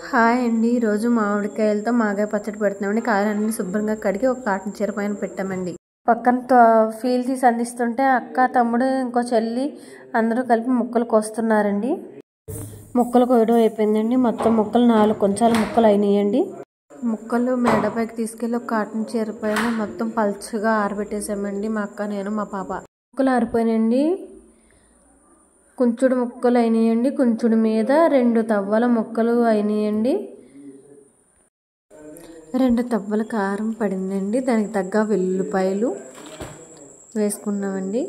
Hi అండి, ఈరోజు మామిడికాయలతో మాగాయ పచ్చడి పెడుతున్నామండి. కాయలన్నీ శుభ్రంగా కడిగి ఒక కాటన్ చీర పైన పెట్టామండి. పక్కన ఫీల్ తీసి అందిస్తుంటే అక్క, తమ్ముడు, ఇంకో చెల్లి అందరూ కలిపి ముక్కలు కోస్తున్నారండి. ముక్కలు కోయడం అయిపోయిందండి. మొత్తం ముక్కలు 4 కొంచాల ముక్కలు అయినాయండి. ముక్కలు మేడపైకి తీసుకెళ్ళి ఒక కాటన్ చీర పైన మొత్తం పల్చగా ఆరబెట్టేసామండి. మా అక్క, నేను, మా పాప. ముక్కలు ఆరిపోయినాయండి. కుంచుడు ముక్కలు అయినాయండి. కుంచుడు మీద 2 తవ్వల ముక్కలు అయినాయండి. 2 తవ్వల కారం పడిందండి. దానికి తగ్గ వెల్లుల్లిపాయలు వేసుకున్నామండి.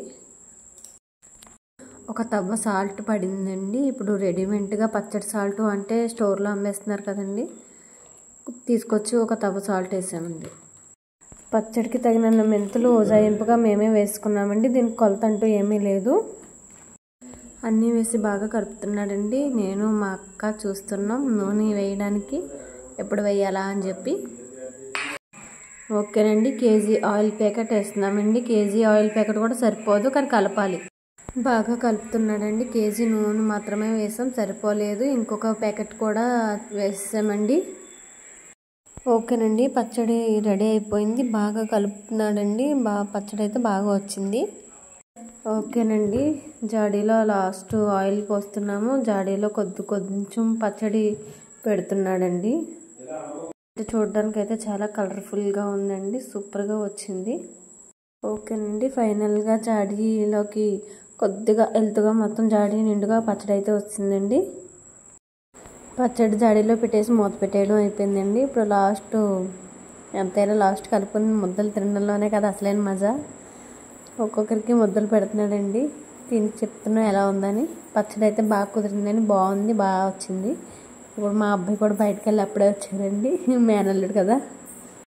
1 తవ్వ సాల్ట్ పడిందండి. ఇప్పుడు రెడీమేడ్గా పచ్చడి సాల్ట్ అంటే స్టోర్లో అమ్మేస్తున్నారు కదండి, తీసుకొచ్చి 1 తవ్వ సాల్ట్ వేసామండి. పచ్చడికి తగిన మెంతులు ఉజాయింపుగా మేమే వేసుకున్నామండి. దీనికి కొలత అంటూ ఏమీ లేదు. అన్నీ వేసి బాగా కలుపుతున్నాడండి. నేను, మా అక్క చూస్తున్నాం నూనె వేయడానికి ఎప్పుడు వేయాలా అని చెప్పి. ఓకేనండి, కేజీ ఆయిల్ ప్యాకెట్ వేస్తున్నామండి. కేజీ ఆయిల్ ప్యాకెట్ కూడా సరిపోదు, కానీ కలపాలి. బాగా కలుపుతున్నాడండి. కేజీ నూనె మాత్రమే వేసాం, సరిపోలేదు. ఇంకొక ప్యాకెట్ కూడా వేసామండి. ఓకేనండి, పచ్చడి రెడీ అయిపోయింది. బాగా కలుపుతున్నాడండి. పచ్చడి అయితే బాగా వచ్చింది. ఓకేనండి, జాడీలో లాస్ట్ ఆయిల్ పోస్తున్నాము. జాడీలో కొంచెం పచ్చడి పెడుతున్నాడండి. చూడడానికి అయితే చాలా కలర్ఫుల్గా ఉందండి. సూపర్గా వచ్చింది. ఓకేనండి, ఫైనల్గా జాడీలోకి కొద్దిగా ఎల్తుగా మొత్తం జాడీ నిండుగా పచ్చడి అయితే వచ్చిందండి. పచ్చడి జాడీలో పెట్టేసి మూత పెట్టేయడం అయిపోయిందండి. ఇప్పుడు లాస్ట్ ఎంతైనా లాస్ట్ కలుపుకుని ముద్దలు తినడంలోనే కదా అసలైన మజా. ఒక్కొక్కరికి ముద్దలు పెడుతున్నాడండి. తిని చెప్తున్నా ఎలా ఉందని. పచ్చడి అయితే బాగా కుదిరిందని, బాగుంది, బాగా వచ్చింది. ఇప్పుడు మా అబ్బాయి కూడా బయటకు వెళ్ళి అప్పుడే వచ్చాడండి. మేనల్లుడు కదా.